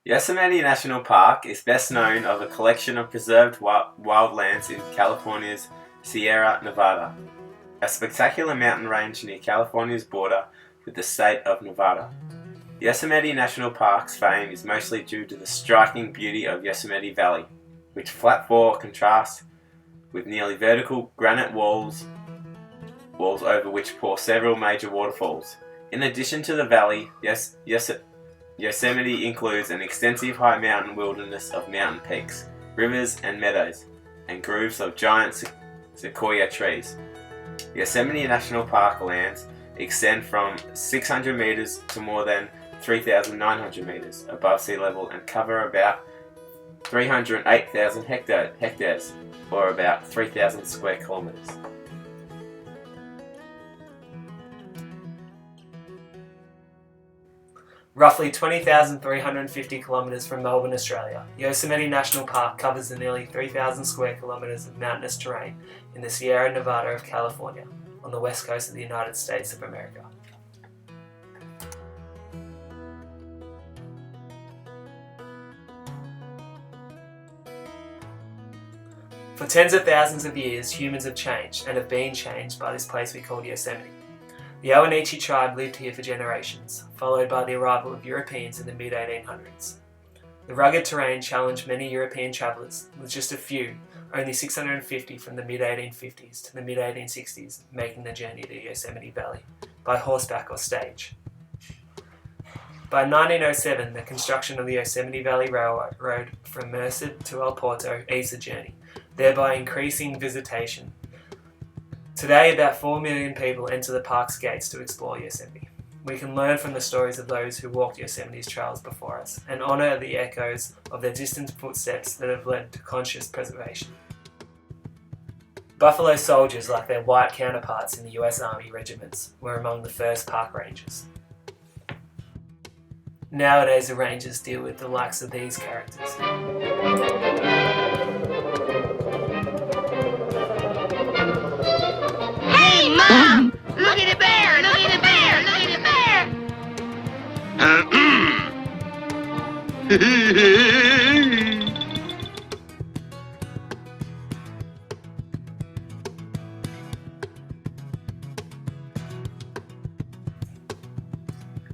Yosemite National Park is best known of a collection of preserved wildlands in California's Sierra Nevada, a spectacular mountain range near California's border with the state of Nevada. Yosemite National Park's fame is mostly due to the striking beauty of Yosemite Valley, which flat floor contrasts with nearly vertical granite walls over which pour several major waterfalls. In addition to the valley, Yosemite includes an extensive high mountain wilderness of mountain peaks, rivers and meadows, and groves of giant sequoia trees. Yosemite National Park lands extend from 600 meters to more than 3,900 meters above sea level and cover about 308,000 hectares, or about 3,000 square kilometers. Roughly 20,350 kilometres from Melbourne, Australia, Yosemite National Park covers the nearly 3,000 square kilometres of mountainous terrain in the Sierra Nevada of California, on the west coast of the United States of America. For tens of thousands of years, humans have changed and have been changed by this place we call Yosemite. The Owenechee tribe lived here for generations, followed by the arrival of Europeans in the mid-1800s. The rugged terrain challenged many European travellers, with just a few, only 650 from the mid-1850s to the mid-1860s, making the journey to Yosemite Valley, by horseback or stage. By 1907, the construction of the Yosemite Valley Railroad from Merced to El Porto eased the journey, thereby increasing visitation. Today, about 4 million people enter the park's gates to explore Yosemite. We can learn from the stories of those who walked Yosemite's trails before us and honour the echoes of their distant footsteps that have led to conscious preservation. Buffalo soldiers, like their white counterparts in the US Army regiments, were among the first park rangers. Nowadays, the rangers deal with the likes of these characters. Hey, Mom! Look at the bear! Look at the bear! Look at the bear!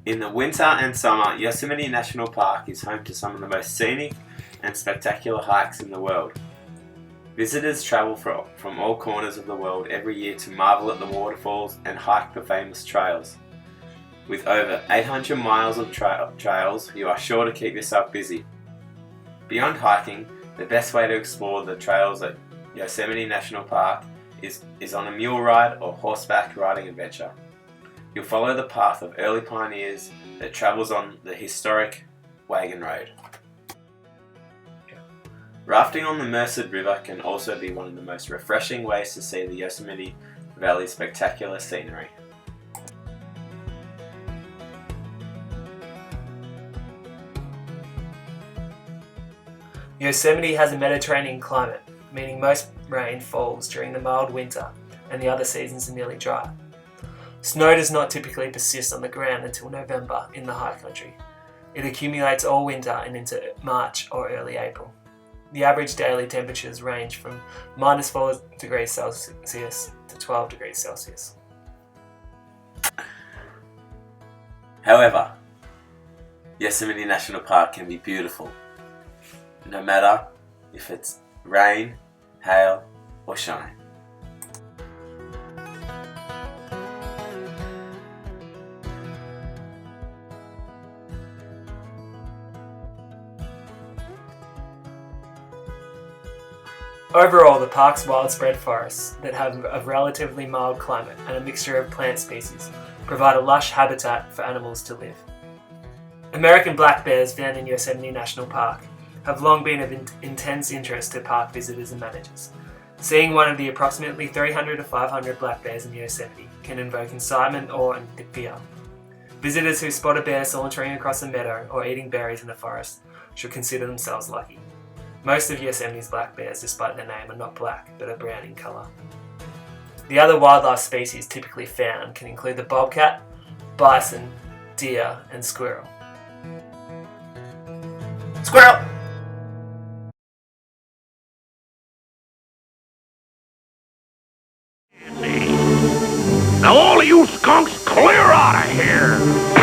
In the winter and summer, Yosemite National Park is home to some of the most scenic and spectacular hikes in the world. Visitors travel from all corners of the world every year to marvel at the waterfalls and hike the famous trails. With over 800 miles of trails, you are sure to keep yourself busy. Beyond hiking, the best way to explore the trails at Yosemite National Park is on a mule ride or horseback riding adventure. You'll follow the path of early pioneers that travels on the historic wagon road. Rafting on the Merced River can also be one of the most refreshing ways to see the Yosemite Valley's spectacular scenery. Yosemite has a Mediterranean climate, meaning most rain falls during the mild winter and the other seasons are nearly dry. Snow does not typically persist on the ground until November in the high country. It accumulates all winter and into March or early April. The average daily temperatures range from -4 degrees Celsius to 12 degrees Celsius. However, Yosemite National Park can be beautiful, no matter if it's rain, hail, or shine. Overall, the park's widespread forests that have a relatively mild climate and a mixture of plant species provide a lush habitat for animals to live. American black bears found in Yosemite National Park have long been of intense interest to park visitors and managers. Seeing one of the approximately 300 to 500 black bears in Yosemite can invoke excitement, awe and fear. Visitors who spot a bear sauntering across a meadow or eating berries in the forest should consider themselves lucky. Most of Yosemite's black bears, despite their name, are not black, but are brown in colour. The other wildlife species typically found can include the bobcat, bison, deer, and squirrel. Squirrel! Now all of you skunks clear out of here!